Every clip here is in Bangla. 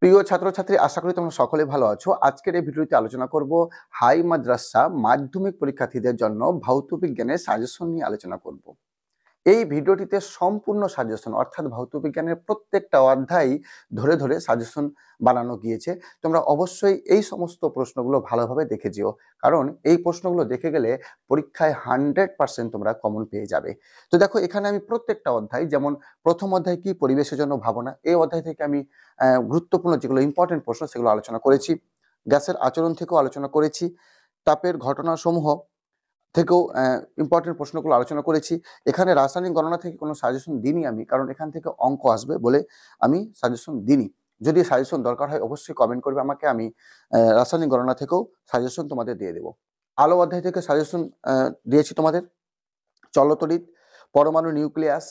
প্রিয় ছাত্রছাত্রী, আশা করি তোমরা সকলে ভালো আছো। আজকের এই ভিডিওতে আলোচনা করব হাই মাদ্রাসা মাধ্যমিক পরীক্ষার্থীদের জন্য ভৌত বিজ্ঞানের সাজেশন নিয়ে আলোচনা করব। এই ভিডিওটিতে সম্পূর্ণ সাজেশন অর্থাৎ ভৌত বিজ্ঞানের প্রত্যেকটা অধ্যায় ধরে ধরে সাজেশন বানানো গিয়েছে। তোমরা অবশ্যই এই সমস্ত প্রশ্নগুলো ভালোভাবে দেখে যেও, কারণ এই প্রশ্নগুলো দেখে গেলে পরীক্ষায় 100% তোমরা কমন পেয়ে যাবে। তো দেখো, এখানে আমি প্রত্যেকটা অধ্যায়, যেমন প্রথম অধ্যায় কি পরিবেশের জন্য ভাবনা, এই অধ্যায় থেকে আমি গুরুত্বপূর্ণ যেগুলো ইম্পর্টেন্ট প্রশ্ন সেগুলো আলোচনা করেছি। গ্যাসের আচরণ থেকেও আলোচনা করেছি। তাপের ঘটনাসমূহ থেকেও ইম্পর্টেন্ট প্রশ্নগুলো আলোচনা করেছি। এখানে রাসায়নিক গণনা থেকে কোনো সাজেশন দিইনি আমি, কারণ এখান থেকে অঙ্ক আসবে বলে আমি সাজেশন দিইনি। যদি সাজেশন দরকার হয় অবশ্যই কমেন্ট করবে আমাকে, আমি রাসায়নিক গণনা থেকেও সাজেশন তোমাদের দিয়ে দেবো। আলো অধ্যায় থেকে সাজেশন দিয়েছি তোমাদের। চলতড়িৎ, পরমাণু নিউক্লিয়াস,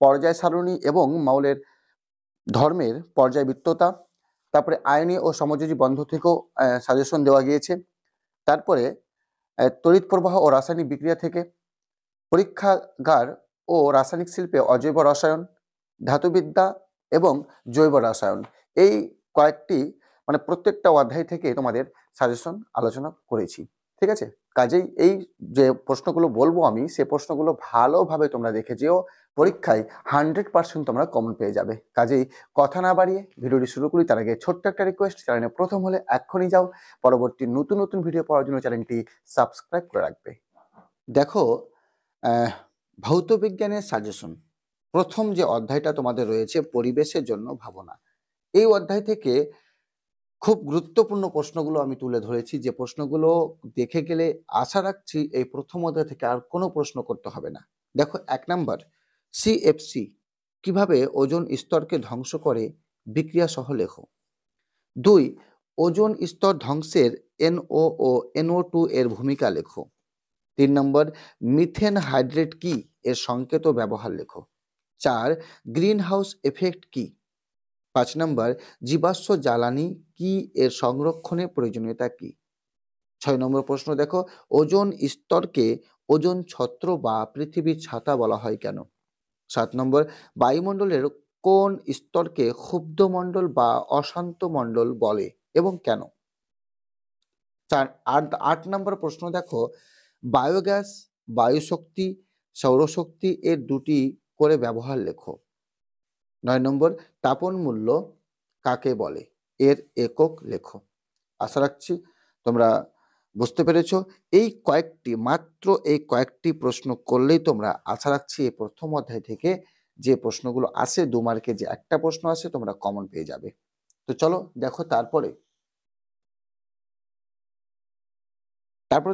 পর্যায় সারণী এবং মৌলের ধর্মের পর্যায়বৃত্ততা, তারপরে আয়নীয় ও সমযোজী বন্ধ থেকেও সাজেশন দেওয়া গিয়েছে। তারপরে তড়িৎ প্রবাহ ও রাসায়নিক বিক্রিয়া থেকে, পরীক্ষাগার ও রাসায়নিক শিল্পে অজৈব রসায়ন, ধাতুবিদ্যা এবং জৈব রসায়ন, এই কয়েকটি প্রত্যেকটা অধ্যায় থেকে তোমাদের সাজেশন আলোচনা করেছি। ঠিক আছে, কাজেই এই যে প্রশ্নগুলো বলবো আমি, সে প্রশ্নগুলো ভালোভাবে তোমরা দেখে যেও, পরীক্ষায় 100% তোমরা কমন পেয়ে যাবে। কাজেই কথা না বাড়িয়ে ভিডিওটি শুরু করি। তার আগে ছোট্ট একটা রিকোয়েস্ট, চ্যানেলে প্রথম হলে এক্ষুনি যাও, পরবর্তী নতুন নতুন ভিডিও পাওয়ার জন্য চ্যানেলটি সাবস্ক্রাইব করে রাখবে। দেখো, ভৌত বিজ্ঞানের সাজেশন প্রথম যে অধ্যায়টা তোমাদের রয়েছে পরিবেশের জন্য ভাবনা, এই অধ্যায় থেকে খুব গুরুত্বপূর্ণ প্রশ্নগুলো আমি তুলে ধরেছি, যে প্রশ্নগুলো দেখে গেলে আশা রাখছি এই প্রথম অধ্যায় থেকে আর কোনো প্রশ্ন করতে হবে না। দেখো, 1 নাম্বার, সিএফসি কিভাবে ওজোন স্তরকে ধ্বংস করে, বিক্রিয়া সহ লেখো। 2, ওজোন স্তর ধ্বংসের NO ও NO2 এর ভূমিকা লেখো। 3 নম্বর, মিথেন হাইড্রেট কি, এর সংকেত ও ব্যবহার লেখো। 4, গ্রিন হাউস এফেক্ট কি। 5 নম্বর, জীবাশ্ম জ্বালানি কি, এর সংরক্ষণের প্রয়োজনীয়তা কি। 6 নম্বর প্রশ্ন দেখো, ওজোন স্তরকে ওজোন ছত্র বা পৃথিবীর ছাতা বলা হয় কেন। 7 নম্বর, বায়ুমণ্ডলের কোন স্তরকে ক্ষুব্ধ মণ্ডল বা অশান্ত মণ্ডল বলে এবং কেন। 8 নম্বর প্রশ্ন দেখো, বায়োগ্যাস, বায়ুশক্তি, সৌরশক্তি এর দুটি করে ব্যবহার লেখো। 9 নম্বর, তাপন মূল্য কাকে বলে, এর একক লেখো। আশা রাখছি তোমরা বুঝতে পেরেছো। মাত্র এই কয়েকটি প্রশ্ন করলেই তোমরা, আশা রাখছি এই প্রথম অধ্যায় থেকে যে প্রশ্নগুলো আসে 2 মার্কে, যে একটা প্রশ্ন আসে তোমরা কমন পেয়ে যাবে। তো চলো দেখো, তারপরে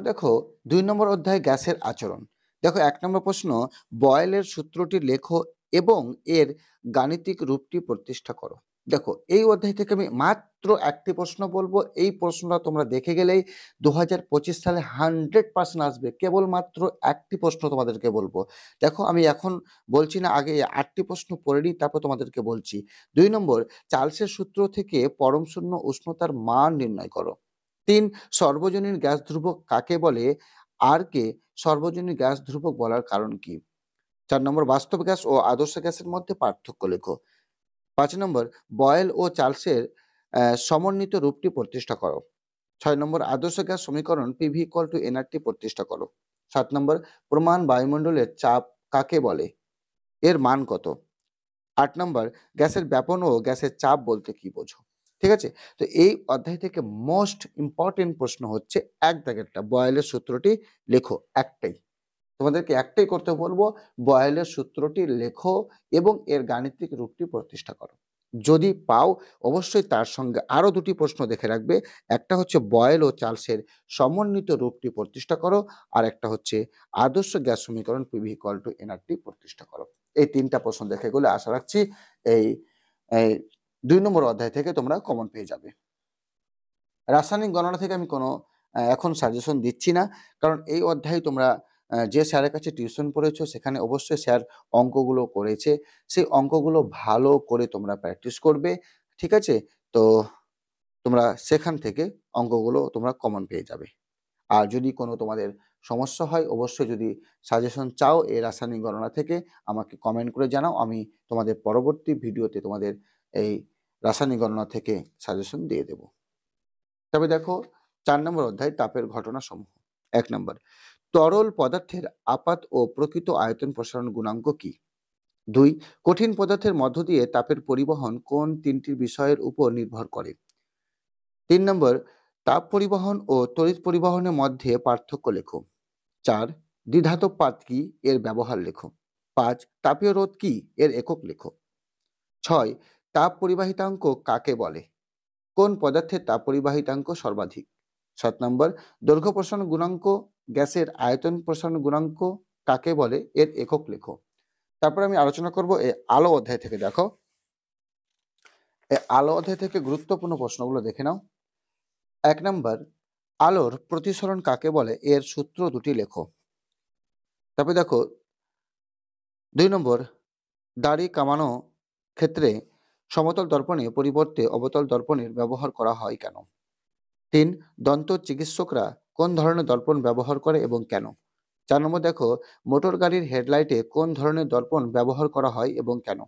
দেখো 2 নম্বর অধ্যায় গ্যাসের আচরণ। দেখো 1 নম্বর প্রশ্ন, বয়েলের সূত্রটি লেখো এবং এর গাণিতিক রূপটি প্রতিষ্ঠা করো। দেখো, এই অধ্যায় থেকে আমি মাত্র একটি প্রশ্ন বলবো। এই প্রশ্নটা তোমরা দেখে গেলেই 2025 সালে 100% আসবে। কেবলমাত্র একটি প্রশ্ন তোমাদেরকে বলবো। দেখো, আমি এখন বলছি না, আগে 8টি প্রশ্ন পড়ে নিই, তারপর তোমাদেরকে বলছি। 2 নম্বর, চার্লসের সূত্র থেকে পরম শূন্য উষ্ণতার মান নির্ণয় করো। 3, সর্বজনীন গ্যাস ধ্রুবক কাকে বলে, আর কে সর্বজনীন গ্যাস ধ্রুবক বলার কারণ কি। 4 নম্বর, বাস্তব গ্যাস ও আদর্শ গ্যাসের মধ্যে পার্থক্য লেখো। 5 নম্বর, বয়েল ও চার্লসের সমন্বিত রূপটি প্রতিষ্ঠা করো। 6 নম্বর, আদর্শ গ্যাস সমীকরণ PV = nRT প্রতিষ্ঠা করো। 7 নম্বর, প্রমাণ বায়ুমণ্ডলের চাপ কাকে বলে, এর মান কত। 8 নম্বর, গ্যাসের ব্যাপন ও গ্যাসের চাপ বলতে কি বোঝো। ঠিক আছে, তো এই অধ্যায় থেকে মোস্ট ইম্পর্টেন্ট প্রশ্ন হচ্ছে 1 দাগেরটা, বয়েলের সূত্রটি লেখো। একটাই, তোমাদেরকে একটাই করতে বলবো, বয়েলের সূত্রটি লেখো এবং এর গাণিতিক রূপটি প্রতিষ্ঠা করো। যদি পাও অবশ্যই তার সঙ্গে আরো 2টি প্রশ্ন দেখে রাখবে। একটা হচ্ছে বয়েল ও চার্লসের সমন্বিত রূপটি প্রতিষ্ঠা করো, আর একটা হচ্ছে আদর্শ গ্যাস সমীকরণ PV = nRT প্রতিষ্ঠা করো। এই 3টা প্রশ্ন দেখে গেলে আশা রাখছি এই 2 নম্বর অধ্যায় থেকে তোমরা কমন পেয়ে যাবে। রাসায়নিক গণনা থেকে আমি কোনো এখন সাজেশন দিচ্ছি না, কারণ এই অধ্যায়ে তোমরা যে স্যারের কাছে টিউশন পড়েছো সেখানে অবশ্যই স্যার অঙ্কগুলো করেছে, সেই অঙ্কগুলো ভালো করে তোমরা প্র্যাকটিস করবে। ঠিক আছে, তো তোমরা সেখান থেকে অঙ্কগুলো তোমরা কমন পেয়ে যাবে। আর যদি কোনো তোমাদের সমস্যা হয়, অবশ্যই যদি সাজেশন চাও এই রাসায়নিক গণনা থেকে, আমাকে কমেন্ট করে জানাও। আমি তোমাদের পরবর্তী ভিডিওতে তোমাদের এই রাসায়নিক গণনা থেকে সাজেশন দিয়ে দেব। তবে দেখো 4 নম্বর অধ্যায় তাপের ঘটনা সমূহ। 1 নম্বর, তরল পদার্থের আপাত ও প্রকৃত আয়তন প্রসারণ গুণাঙ্ক কি? 2, কঠিন পদার্থের মধ্য দিয়ে তাপের পরিবহন কোন 3টি বিষয়ের উপর নির্ভর করে? 3 নম্বর, তাপ পরিবহন ও তড়িৎ পরিবহনের মধ্যে পার্থক্য লেখো। 4, দ্বিধাতব পাত কি? এর ব্যবহার লেখো। 5, তাপীয় রোধ কি? এর একক লেখো। 6, তাপ পরিবাহিতাঙ্ক কাকে বলে? কোন পদার্থের তাপ পরিবাহিতাঙ্ক সর্বাধিক? 7 নম্বর, দৈর্ঘ্য প্রসারণ গুণাঙ্ক গ্যাসের আয়তন প্রসারণ গুণাঙ্ক কাকে বলে? এর একক লেখো। তারপর আমি আলোচনা করব এই আলো অধ্যায় থেকে। দেখো এই আলো অধ্যায় থেকে গুরুত্বপূর্ণ প্রশ্নগুলো দেখে নাও। 1 নম্বর, আলোর প্রতিসরণ কাকে বলে? এর সূত্র দুটি লেখো। তারপরে দেখো 2 নম্বর, দাড়ি কামানো ক্ষেত্রে সমতল দর্পণে পরিবর্তে অবতল দর্পণের ব্যবহার করা হয় কেন? 3, দন্ত চিকিৎসকরা কোন ধরনের দর্পণ ব্যবহার করে এবং কেন? 4 নম্বর দেখো, মোটর গাড়ির হেডলাইটে কোন ধরনের দর্পণ ব্যবহার করা হয় এবং কেন?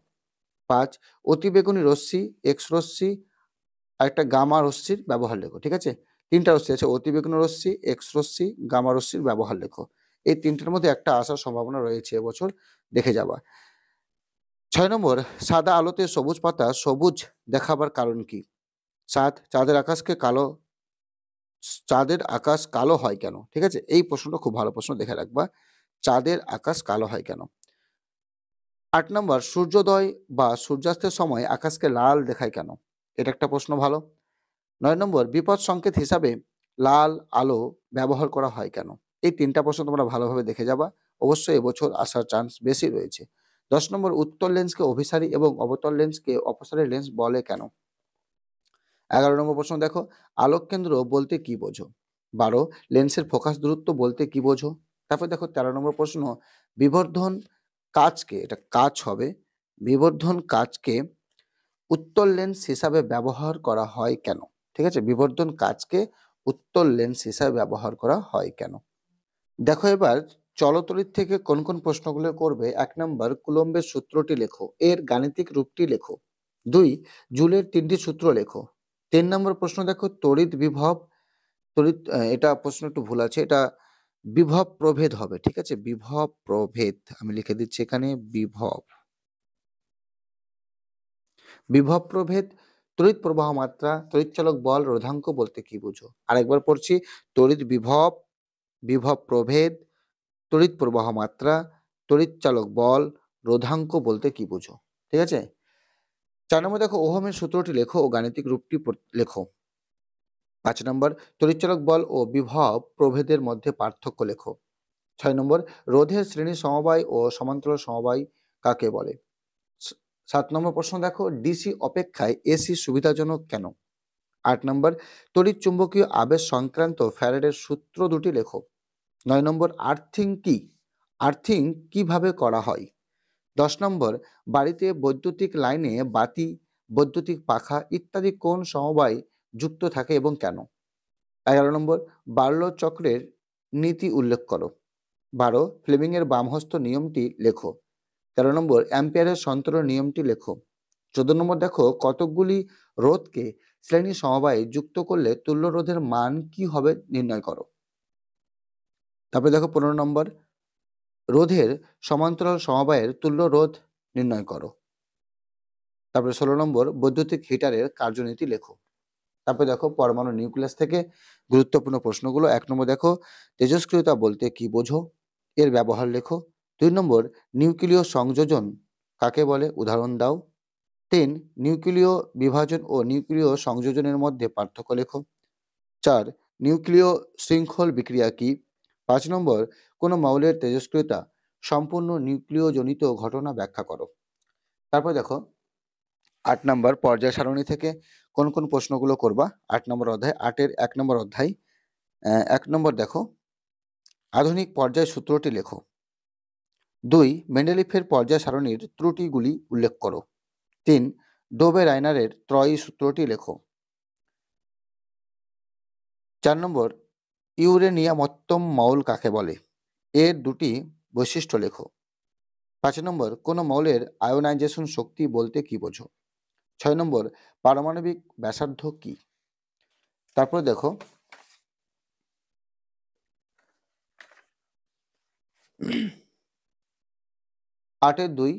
5, অতিবেগুনি রশ্মি, এক্স রশ্মি আর একটা গামা রশ্মির ব্যবহার লেখো। ঠিক আছে, 3টা রশ্মি আছে, অতিবেগুনি রশ্মি, এক্স রশ্মি, গামা রশ্মির ব্যবহার লেখো। এই 3টার মধ্যে একটা আসার সম্ভাবনা রয়েছে এবছর, দেখে যাবা। 6 নম্বর, সাদা আলোতে সবুজ পাতা সবুজ দেখাবার কারণ কি? 7, চাঁদের আকাশ কালো হয় কেন? ঠিক আছে, এই প্রশ্নটা খুব ভালো প্রশ্ন, দেখে রাখবা। চাঁদের আকাশ কালো হয় কেন? 8 নম্বর, সূর্যোদয় বা সূর্যাস্তের সময় আকাশকে লাল দেখায় কেন? এটা একটা প্রশ্ন ভালো। 9 নম্বর, বিপদ সংকেত হিসাবে লাল আলো ব্যবহার করা হয় কেন? এই 3টা প্রশ্ন তোমরা ভালোভাবে দেখে যাবা, অবশ্যই এবছর আসার চান্স বেশি রয়েছে। 10 নম্বর, উত্তল লেন্সকে অভিসারী এবং অবতল লেন্সকে অপসারী লেন্স বলে কেন? 11 নম্বর প্রশ্ন দেখো, আলোক কেন্দ্র বলতে কি বোঝো? 12, লেন্সের ফোকাস দূরত্ব বলতে কি বোঝো? তারপর দেখো 13 নম্বর প্রশ্ন, বিবর্ধন কাচকে, এটা কাচ হবে, বিবর্ধন কাচকে উত্তল লেন্স হিসাবে ব্যবহার করা হয় কেন? ঠিক আছে, বিবর্ধন কাচকে উত্তল লেন্স হিসাবে ব্যবহার করা হয় কেন? দেখো এবার চলতরিৎ থেকে কোন কোন প্রশ্নগুলো করবে। 1 নম্বর, কুলম্বের সূত্রটি লেখো, এর গাণিতিক রূপটি লেখো। 2, জুলের 3টি সূত্র লেখো। 3 নম্বর প্রশ্ন দেখো, তড়িৎ বিভব, এটা প্রশ্ন একটু ভুল আছে, এটা বিভব প্রভেদ হবে। ঠিক আছে, বিভব প্রভেদ আমি লিখে দিচ্ছি এখানে, বিভব প্রভেদ, তড়িৎ প্রবাহ মাত্রা, তড়িৎচালক বল, রোধাঙ্ক বলতে কি বুঝো? আরেকবার পড়ছি, তড়িৎ বিভব, বিভব প্রভেদ, তড়িৎ প্রবাহ মাত্রা, তড়িৎচালক বল, রোধাঙ্ক বলতে কি বুঝো? ঠিক আছে। 4 নম্বর দেখো, ওহমের সূত্রটি লেখো ও গাণিতিক রূপটি লেখো। 5 নম্বর, তড়িৎচালক বল ও বিভব প্রভেদের মধ্যে পার্থক্য লেখো। 6 নম্বর, রোধের শ্রেণী সমবায় ও সমান্তরাল সমবায় কাকে বলে? 7 নম্বর প্রশ্ন দেখো, ডিসি অপেক্ষায় এসি সুবিধাজনক কেন? 8 নম্বর, তড়িৎ চুম্বকীয় আবেশ সংক্রান্ত ফ্যারাডের সূত্র দুটি লেখো। 9 নম্বর, আর্থিং কি? আর্থিং কিভাবে করা হয়? 10 নম্বর, বাড়িতে বৈদ্যুতিক লাইনে বাতি, বৈদ্যুতিক পাখা ইত্যাদি কোন সমবায় যুক্ত থাকে এবং কেন? 11 নম্বর, বার্লো চক্রের নীতি উল্লেখ করো। 12, ফ্লেমিংয়ের বামহস্ত নিয়মটি লেখো। 13 নম্বর, অ্যাম্পিয়ারের সন্তরণ নিয়মটি লেখো। 14 নম্বর দেখো, কতকগুলি রোধকে শ্রেণী সমবায়ে যুক্ত করলে তুল্য রোধের মান কি হবে নির্ণয় করো। তারপরে দেখো 15 নম্বর, রোধের সমান্তরাল সমবায়ের তুল্য রোধ নির্ণয় করো। তারপরে 16 নম্বর, বৈদ্যুতিক হিটারের কার্যনীতি লেখো। তারপরে দেখো পরমাণু নিউক্লিয়াস থেকে গুরুত্বপূর্ণ প্রশ্নগুলো। 1 নম্বর দেখো, তেজস্ক্রিয়তা বলতে কি বোঝো? এর ব্যবহার লেখো। 2 নম্বর, নিউক্লিয় সংযোজন কাকে বলে? উদাহরণ দাও। 3, নিউক্লিয় বিভাজন ও নিউক্লিয় সংযোজনের মধ্যে পার্থক্য লেখো। 4, নিউক্লিয় শৃঙ্খল বিক্রিয়া কি? 5 নম্বর, কোন মৌলের তেজস্ক্রিয়তা সম্পূর্ণ নিউক্লিয়জনিত ঘটনা ব্যাখ্যা করো। তারপর দেখো 8 নম্বর, পর্যায় সারণী থেকে কোন কোন প্রশ্নগুলো করবা। 8 নম্বর অধ্যায়, 8-এর 1 নম্বর অধ্যায়। 1 নম্বর দেখো, আধুনিক পর্যায় সূত্রটি লেখো। 2, মেন্ডেলিফের পর্যায় সারণীর ত্রুটিগুলি উল্লেখ করো। 3, ডোবে রাইনারের ত্রয়ী সূত্রটি লেখো। 4 নম্বর, ইউরেনিয়ামোত্তম মৌল কাকে বলে? এর দুটি বৈশিষ্ট্য লেখো। 5 নম্বর, কোন মৌলের আয়োনাইজেশন শক্তি বলতে কি বোঝো? 6 নম্বর পারমাণবিক ব্যাসার্ধ কি? তারপর দেখো 8-2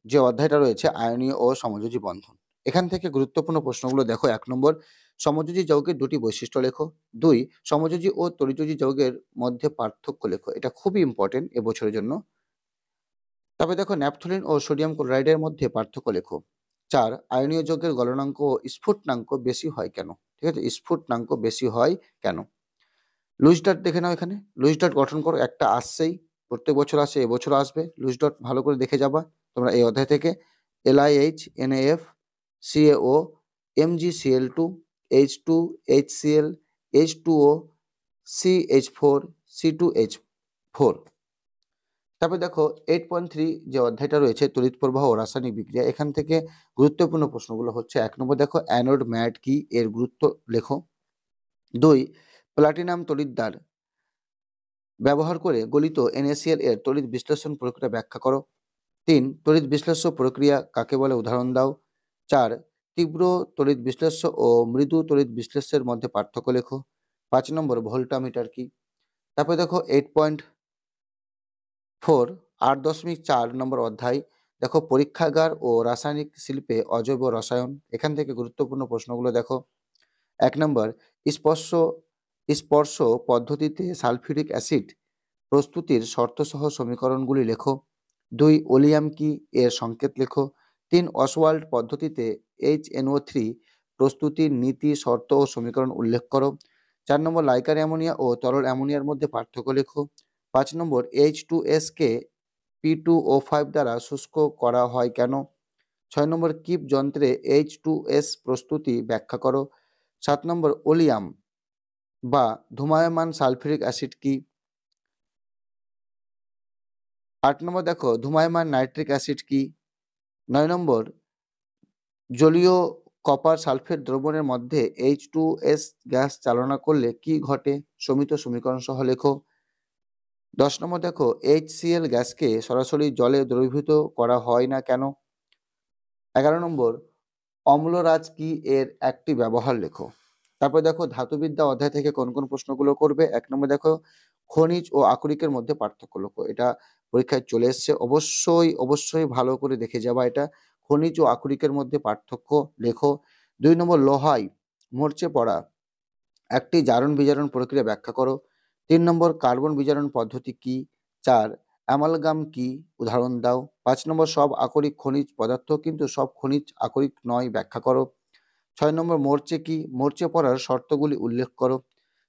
যে অধ্যায়টা রয়েছে আয়নীয় ও সমযোজী বন্ধন। এখান থেকে গুরুত্বপূর্ণ প্রশ্নগুলো দেখো। 1 নম্বর সমযোজী যৌগের দুটি বৈশিষ্ট্য লেখো। 2 সমযোজী ও তড়িযোজী যৌগের মধ্যে পার্থক্য লেখো। এটা খুবই ইম্পর্টেন্ট এবছরের জন্য। তবে দেখো ন্যাপথলিন ও সোডিয়াম ক্লোরাইডের মধ্যে পার্থক্য লেখো। 4 আয়নীয় যৌগের গলনাঙ্ক ও স্ফুটনাঙ্ক বেশি হয় কেন? ঠিক আছে, স্ফুটনাঙ্ক বেশি হয় কেন? লুইস ডট দেখে নাও। এখানে লুইস ডট গঠন করো, একটা আসছেই, প্রত্যেক বছর আসে, এবছর আসবে। লুইস ডট ভালো করে দেখে যাবা তোমরা এই অধ্যায় থেকে। LiH NaF CaO MgCl2 H2 HCl H2O CH4 C2H4। তারপর দেখো 8.3 যে অধ্যায়টা রয়েছে তড়িৎ প্রবাহ ও রাসায়নিক বিক্রিয়া। এখান থেকে গুরুত্বপূর্ণ প্রশ্নগুলো হচ্ছে 1 নম্বর দেখো অ্যানোড ম্যাড কি, এর গুরুত্ব লেখো। 2 প্লাটিনাম তড়িৎদ্বার ব্যবহার করে গলিত NaCl এর তড়িৎ বিশ্লেষণ প্রক্রিয়া ব্যাখ্যা করো। 3 তড়িৎ বিশ্লেষ্য প্রক্রিয়া কাকে বলে, উদাহরণ দাও। 4 তীব্র তড়িৎ বিশ্লেষ্য ও মৃদু তড়িৎ বিশ্লেষ্যের মধ্যে পার্থক্য লেখো। 5 নম্বর ভোল্টামিটার কি। তারপরে দেখো 8.4 8.4 নম্বর অধ্যায় দেখো পরীক্ষাগার ও রাসায়নিক শিল্পে অজৈব রসায়ন। এখান থেকে গুরুত্বপূর্ণ প্রশ্নগুলো দেখো। 1 নম্বর স্পর্শ স্পর্শ পদ্ধতিতে সালফিউরিক অ্যাসিড প্রস্তুতির শর্তসহ সমীকরণগুলি লেখো। 2 ওলিয়াম কি, এর সংকেত লেখো। 3 অসওয়াল্ড পদ্ধতিতে HNO3 প্রস্তুতির নীতি, শর্ত ও সমীকরণ উল্লেখ করো। 4 নম্বর লাইকার অ্যামোনিয়া ও তরল অ্যামোনিয়ার মধ্যে পার্থক্য লেখো। 5 নম্বর H2S কে P2O5 দ্বারা শুষ্ক করা হয় কেন? 6 নম্বর কিপ যন্ত্রে H2S প্রস্তুতি ব্যাখ্যা করো। 7 নম্বর ওলিয়াম বা ধূমায়মান সালফিউরিক অ্যাসিড কি। 8 নম্বর দেখো ধূমায়মান নাইট্রিক অ্যাসিড কি। 9 নম্বর জলীয় কপার সালফেট দ্রবণের মধ্যে H2S গ্যাস চালনা করলে কি ঘটে, সমিত সমীকরণ সহ লেখো। 10 নম্বর দেখো HCl গ্যাসকে সরাসরি জলে দ্রবীভূত করা হয় না কেন? 11 নম্বর অম্লরাজ কি, এর একটি ব্যবহার লেখো। তারপর দেখো ধাতুবিদ্যা অধ্যায় থেকে কোন কোন প্রশ্নগুলো করবে। 1 নম্বর দেখো খনিজ ও আকরিকের মধ্যে পার্থক্য লেখো। এটা পরীক্ষায় চলে এসছে, অবশ্যই অবশ্যই ভালো করে দেখে যাবা এটা। খনিজ ও আকরিকের মধ্যে পার্থক্য লেখো। 2 নম্বর লোহায় মরচে পড়া একটি জারণ বিজারণ প্রক্রিয়া ব্যাখ্যা করো। 3 নম্বর কার্বন বিজারণ পদ্ধতি কি। 4 অ্যামালগাম কি, উদাহরণ দাও। 5 নম্বর সব আকরিক খনিজ পদার্থ কিন্তু সব খনিজ আকরিক নয়, ব্যাখ্যা করো। 6 নম্বর মরচে কি, মরচে পড়ার শর্তগুলি উল্লেখ করো।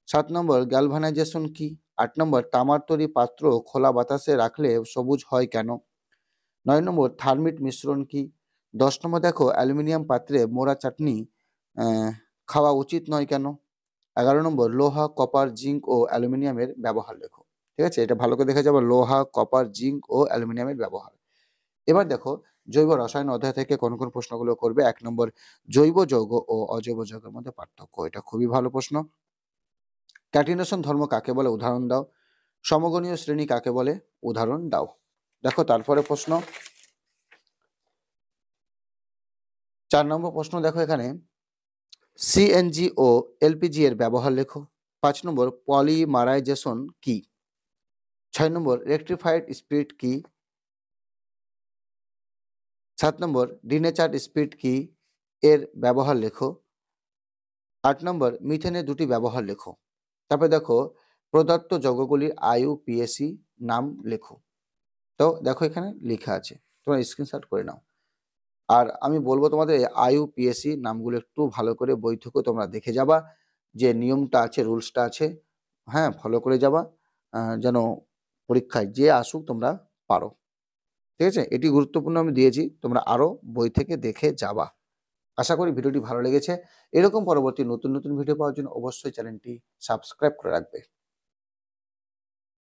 7 নম্বর গ্যালভানাইজেশন কি। 8 নম্বর তামার তৈরি পাত্র খোলা বাতাসে রাখলে সবুজ হয় কেন? 9 নম্বর থার্মিট মিশ্রণ কি। 10 নম্বর দেখো অ্যালুমিনিয়াম পাত্রে মোড়া চাটনি খাওয়া উচিত নয় কেন? 11 নম্বর লোহা, কপার, জিঙ্ক ও অ্যালুমিনিয়ামের ব্যবহার লেখো। ঠিক আছে, এটা ভালো করে দেখে যাবো, লোহা, কপার, জিঙ্ক ও অ্যালুমিনিয়ামের ব্যবহার। এবার দেখো জৈব রসায়ন অধ্যায় থেকে কোন কোন প্রশ্নগুলো করবে। 1 নম্বর জৈব যৌগ ও অজৈব যৌগের মধ্যে পার্থক্য। এটা খুবই ভালো প্রশ্ন। ক্যাটিনেশন ধর্ম কাকে বলে, উদাহরণ দাও। সমগণীয় শ্রেণী কাকে বলে, উদাহরণ দাও। দেখো তারপরে প্রশ্ন 4 নম্বর প্রশ্ন দেখো এখানে সিএনজি ও এলপিজি এর ব্যবহার লেখো। 5 নম্বর পলিমারাইজেশন কি। 6 নম্বর রেকটিফাইড স্পিরিট কি। 7 নম্বর ডিনেচার্ড স্পিরিট কি, এর ব্যবহার লেখো। 8 নম্বর মিথেনের দুটি ব্যবহার লেখো। তারপরে দেখো প্রদত্ত যৌগগুলির IUPAC নাম লেখো। তো দেখো এখানে লেখা আছে, তোমরা স্ক্রিনশট করে নাও। আর আমি বলবো তোমাদের IUPAC নামগুলো একটু ভালো করে বই থেকে তোমরা দেখে যাবা, যে নিয়মটা আছে, রুলসটা আছে, হ্যাঁ ফলো করে যাবা, যেন পরীক্ষায় যে আসুক তোমরা পারো। ঠিক আছে, এটি গুরুত্বপূর্ণ আমি দিয়েছি, তোমরা আরো বই থেকে দেখে যাবা। আশা করি ভিডিওটি ভালো লেগেছে। এরকম পরবর্তী নতুন নতুন ভিডিও পাওয়ার জন্য অবশ্যই চ্যানেলটি সাবস্ক্রাইব করে রাখবে।